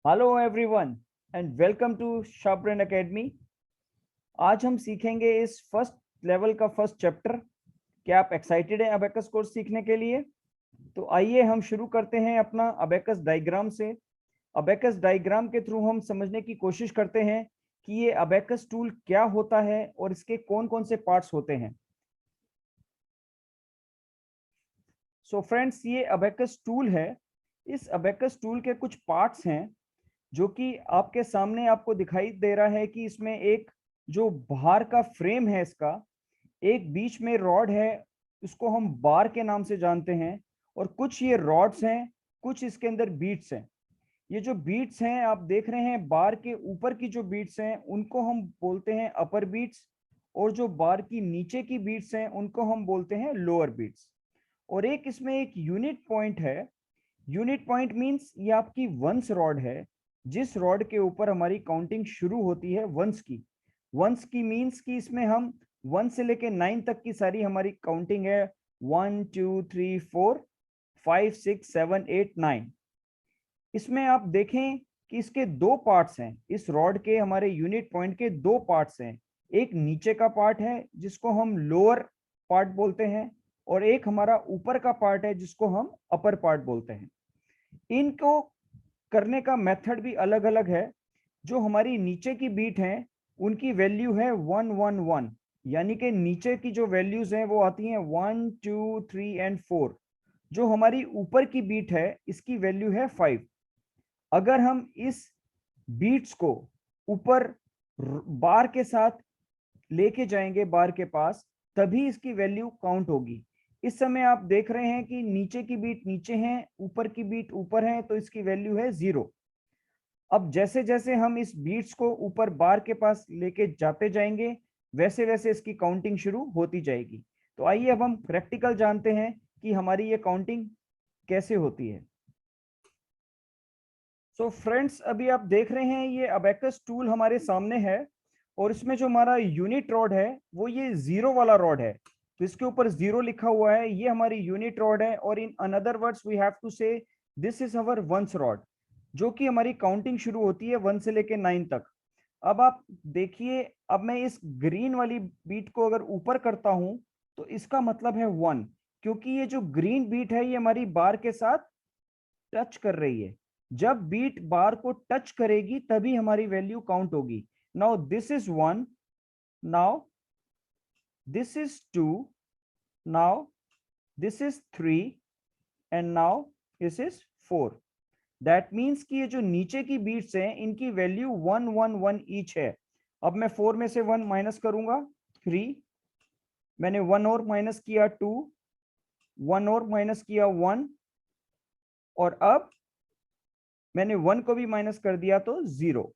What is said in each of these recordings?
Hello everyone and welcome to Sharp Brain academy. आज हम सीखेंगे इस फर्स्ट लेवल का फर्स्ट चैप्टर। क्या आप एक्साइटेड हैं अबेकस कोर्स सीखने के लिए? तो आइए हम शुरू करते हैं अपना अबेकस डायग्राम से। अबेकस डायग्राम के थ्रू हम समझने की कोशिश करते हैं कि ये अबेकस टूल क्या होता है और इसके कौन कौन से पार्ट्स होते हैं। सो फ्रेंड्स, ये अबेकस टूल है। इस अबेकस टूल के कुछ पार्ट्स हैं जो कि आपके सामने आपको दिखाई दे रहा है कि इसमें एक जो बाहर का फ्रेम है, इसका एक बीच में रॉड है, उसको हम बार के नाम से जानते हैं। और कुछ ये रॉड्स हैं, कुछ इसके अंदर बीट्स हैं। ये जो बीट्स हैं आप देख रहे हैं, बार के ऊपर की जो बीट्स हैं उनको हम बोलते हैं अपर बीट्स, और जो बार की नीचे की बीट्स हैं उनको हम बोलते हैं लोअर बीट्स। और एक इसमें एक यूनिट पॉइंट है। यूनिट पॉइंट मींस ये आपकी वंस रॉड है, जिस रॉड के ऊपर हमारी काउंटिंग शुरू होती है वंस की। वंस की मींस कि इसमें हम 1 से लेके 9 तक की सारी हमारी काउंटिंग है। 1 2 3 4 5 6 7 8 9। इसमें आप देखें कि इसके दो पार्ट्स हैं। इस रॉड के हमारे यूनिट पॉइंट के दो पार्ट्स हैं। एक नीचे का पार्ट है जिसको हम लोअर पार्ट बोलते हैं, और एक हमारा ऊपर का पार्ट है जिसको हम अपर पार्ट बोलते हैं। इनको करने का मेथड भी अलग अलग है। जो हमारी नीचे की बीट है उनकी वैल्यू है 1 1 1, यानी कि नीचे की जो वैल्यूज हैं वो आती हैं 1 2 3 एंड 4। जो हमारी ऊपर की बीट है इसकी वैल्यू है 5। अगर हम इस बीट्स को ऊपर बार के साथ लेके जाएंगे बार के पास, तभी इसकी वैल्यू काउंट होगी। इस समय आप देख रहे हैं कि नीचे की बीट नीचे है, ऊपर की बीट ऊपर है, तो इसकी वैल्यू है 0। अब जैसे जैसे हम इस बीट्स को ऊपर बार के पास लेके जाते जाएंगे, वैसे वैसे इसकी काउंटिंग शुरू होती जाएगी। तो आइए अब हम प्रैक्टिकल जानते हैं कि हमारी ये काउंटिंग कैसे होती है। सो फ्रेंड्स, अभी आप देख रहे हैं ये अबेकस टूल हमारे सामने है, और इसमें जो हमारा यूनिट रॉड है वो ये 0 वाला रॉड है। तो इसके ऊपर 0 लिखा हुआ है, ये हमारी यूनिट रॉड है। और in another words we have to say this is our ones rod, जो कि हमारी काउंटिंग शुरू होती है 1 से लेके 9 तक। अब आप देखिए, अब मैं इस ग्रीन वाली बीट को अगर ऊपर करता हूं तो इसका मतलब है 1, क्योंकि ये जो ग्रीन बीट है ये हमारी बार के साथ टच कर रही है। जब बीट बार को टच करेगी तभी हमारी वैल्यू काउंट होगी। Now this is 1, now this is 2, now this is 3, and now this is 4। That means कि ये जो नीचे की बीट्स हैं इनकी वैल्यू 1 1 1 ईच है। अब मैं 4 में से 1 माइनस करूंगा 3, मैंने 1 और माइनस किया 2, 1 और माइनस किया 1, और अब मैंने 1 को भी माइनस कर दिया तो 0।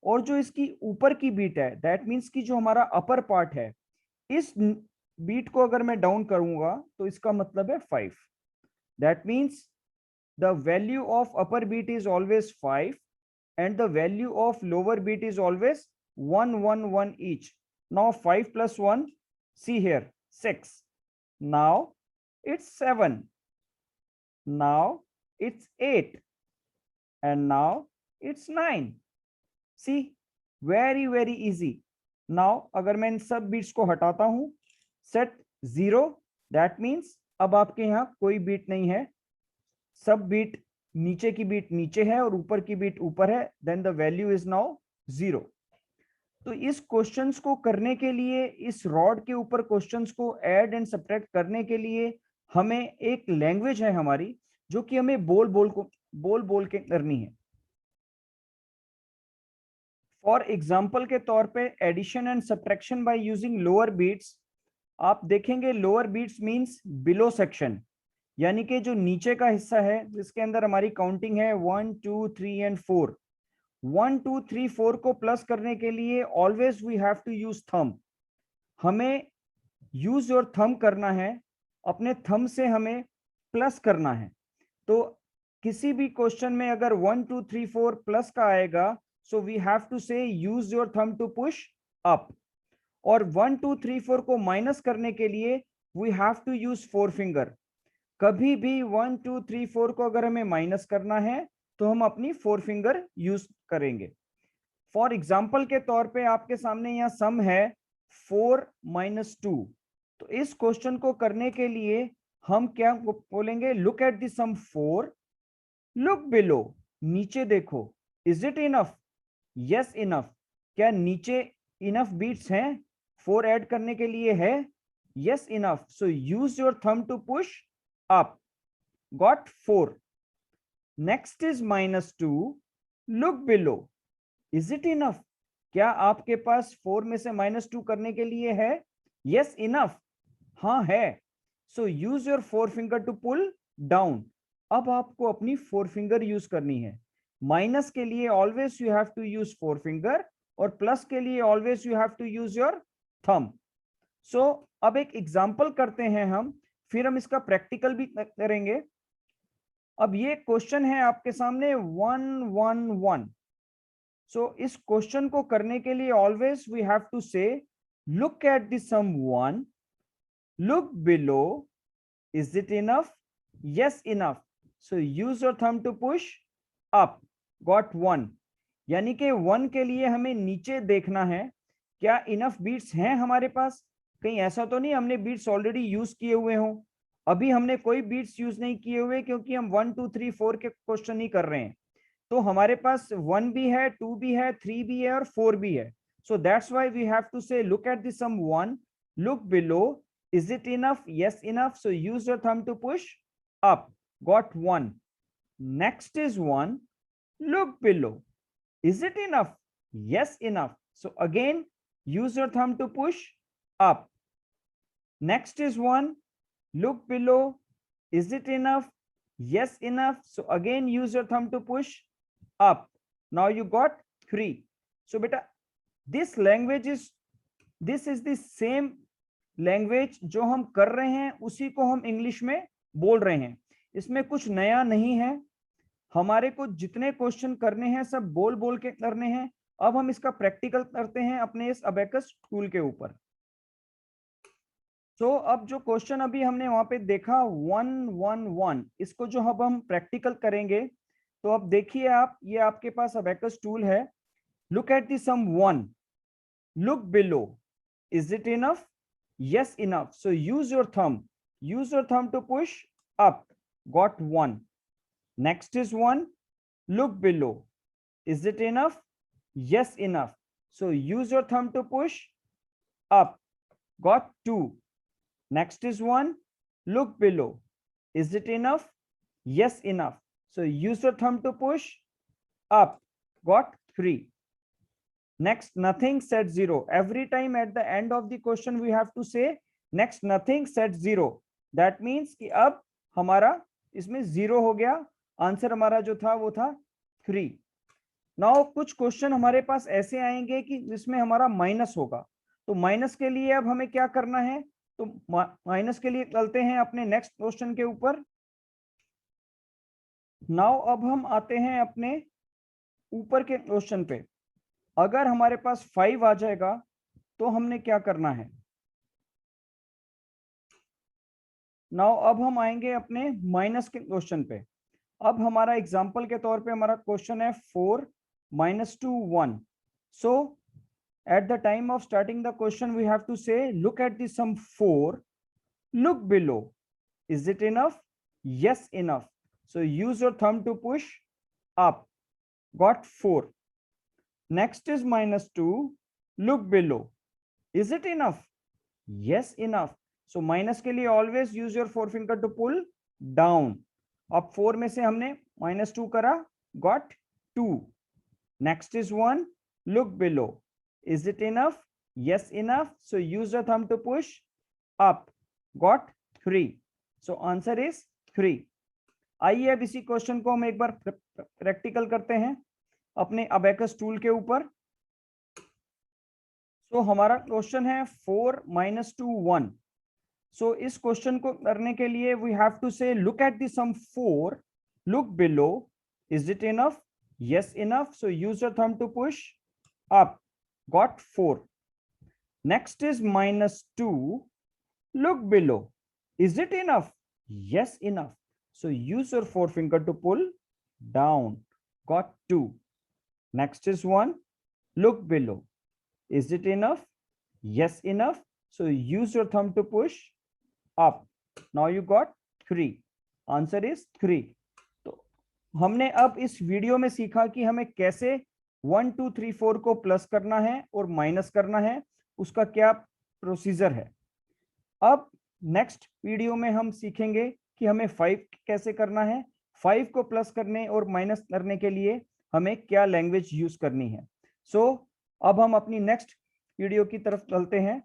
और जो इसकी ऊपर की बीट है, दैट मीन्स कि जो हमारा अपर पार्ट है, इस बीट को अगर मैं डाउन करूंगा तो इसका मतलब है 5। That means the value of upper beat is always 5 and the value of lower beat is always 1 1 1 each. Now 5 plus 1, see here, 6. Now it's 7. Now it's 8. And now it's 9. See, very very easy. Now अगर मैं इन सब beats को हटाता हूं, set 0, that means अब आपके यहाँ कोई बीट नहीं है। सब बीट, नीचे की बीट नीचे है और ऊपर की बीट ऊपर है, then the value is now 0। तो इस क्वेश्चंस को करने के लिए, इस रॉड के ऊपर क्वेश्चंस को ऐड एंड सब्ट्रैक्ट करने के लिए हमें एक लैंग्वेज है हमारी, जो कि हमें बोल बोल के करनी है। फॉर एग्जाम्पल के तौर पे addition and subtraction by using lower beats, आप देखेंगे lower beats means below section, यानी कि जो नीचे का हिस्सा है जिसके अंदर हमारी काउंटिंग है 1 2 3 एंड 4। 1 2 3 4 को प्लस करने के लिए always we have to use thumb. हमें यूज योर थंब करना है, अपने थंब से हमें प्लस करना है। तो किसी भी क्वेश्चन में अगर 1 2 3 4 प्लस का आएगा, so we have to say use your thumb to push up. और 1 2 3 4 को माइनस करने के लिए we have to use 4 finger. कभी भी 1 2 3 4 को अगर हमें माइनस करना है तो हम अपनी फोर फिंगर यूज करेंगे। फॉर एग्जाम्पल के तौर पे आपके सामने यहाँ सम है 4 - 2। तो इस क्वेश्चन को करने के लिए हम क्या बोलेंगे, look at the sum 4, look below, नीचे देखो, is it enough, yes enough, क्या नीचे इनफ बीट्स हैं 4 ऐड करने के लिए है, yes enough, so use your thumb to push up, got 4। Next is -2, look below, is it enough, क्या आपके पास 4 में से -2 करने के लिए है, यस इनफ, हाँ है, so use your 4 finger to pull down. अब आपको अपनी 4 फिंगर यूज करनी है। माइनस के लिए always you have to use 4 finger और प्लस के लिए always you have to use your thumb. So अब एक एग्जांपल करते हैं हम, फिर हम इसका प्रैक्टिकल भी करेंगे। अब ये क्वेश्चन है आपके सामने 1 1 1। सो इस क्वेश्चन को करने के लिए ऑलवेज वी हैव टू से look at the sum 1, look below, is it enough, yes enough, so use your thumb to push up, got 1। यानी कि 1 के लिए हमें नीचे देखना है, क्या इनफ बीट्स हैं हमारे पास, कहीं ऐसा तो नहीं हमने बीट्स ऑलरेडी यूज किए हुए हों। अभी हमने कोई बीट्स यूज नहीं किए हुए क्योंकि हम 1 2 3 4 के क्वेश्चन ही कर रहे हैं। तो हमारे पास 1 भी है, 2 भी है, 3 भी है और 4 भी है। So that's why we have to से look at the sum 1, look below, is it enough, yes enough, so use your thumb to push up, got 1। next is 1, look below, is it enough, yes enough, so again use your thumb to push up। next is 1, look below, is it enough, yes enough, so again use your thumb to push up। now you got 3। so beta this is the same language जो हम कर रहे हैं उसी को हम English में बोल रहे हैं, इसमें कुछ नया नहीं है। हमारे को जितने क्वेश्चन करने हैं सब बोल बोल के करने हैं। अब हम इसका प्रैक्टिकल करते हैं अपने इस अबेकस टूल के ऊपर। तो अब जो क्वेश्चन अभी हमने वहां पे देखा 1 1 1, इसको जो अब हम प्रैक्टिकल करेंगे, तो अब देखिए आप, ये आपके पास अबेकस टूल है। Look at the sum 1, look below, is it enough, yes enough, so use your thumb to push up, got 1। next is 1, look below, is it enough, yes enough, so use your thumb to push up, got 2। next is 1, look below, is it enough, yes enough, so use your thumb to push up, got 3। next nothing set 0, every time at the end of the question we have to say next nothing set 0, that means कि अब हमारा इसमें 0 हो गया, answer हमारा जो था वो था 3। नाउ कुछ क्वेश्चन हमारे पास ऐसे आएंगे कि जिसमें हमारा माइनस होगा, तो माइनस के लिए अब हमें क्या करना है, तो माइनस के लिए चलते हैं अपने नेक्स्ट क्वेश्चन के ऊपर। नाउ अब हम आते हैं अपने ऊपर के क्वेश्चन पे। अगर हमारे पास 5 आ जाएगा तो हमने क्या करना है। नाउ अब हम आएंगे अपने माइनस के क्वेश्चन पे। अब हमारा एग्जांपल के तौर पे हमारा क्वेश्चन है 4 - 2 1। So at the time of starting the question we have to से look at the sum 4, look below, is it enough, yes enough, so use your thumb to push up, got 4। next is -2, look below, is it enough, yes enough, so minus के लिए always use your 4 finger to pull down। अब 4 में से हमने -2 करा, got 2। next is 1, look below, is it enough, yes enough, so use your thumb to push up, got 3, so answer is 3। आइए अब इसी क्वेश्चन को हम एक बार प्रैक्टिकल करते हैं अपने अबेकस टूल के ऊपर। सो हमारा क्वेश्चन है 4 - 2 1। सो इस क्वेश्चन को करने के लिए वी हैव टू से look at the sum 4, look below, is it enough, yes enough, so use your thumb to push up, got 4। Next is -2, look below, is it enough, yes enough, so use your 4 finger to pull down, got 2. Next is 1. Look below. Is it enough? Yes, enough. So use your thumb to push up. Now you got 3. Answer is 3. तो हमने अब इस video में सीखा कि हमें कैसे 1 2 3 4 को प्लस करना है और माइनस करना है, उसका क्या प्रोसीजर है। अब नेक्स्ट वीडियो में हम सीखेंगे कि हमें 5 कैसे करना है, 5 को प्लस करने और माइनस करने के लिए हमें क्या लैंग्वेज यूज करनी है। सो अब हम अपनी नेक्स्ट वीडियो की तरफ चलते हैं।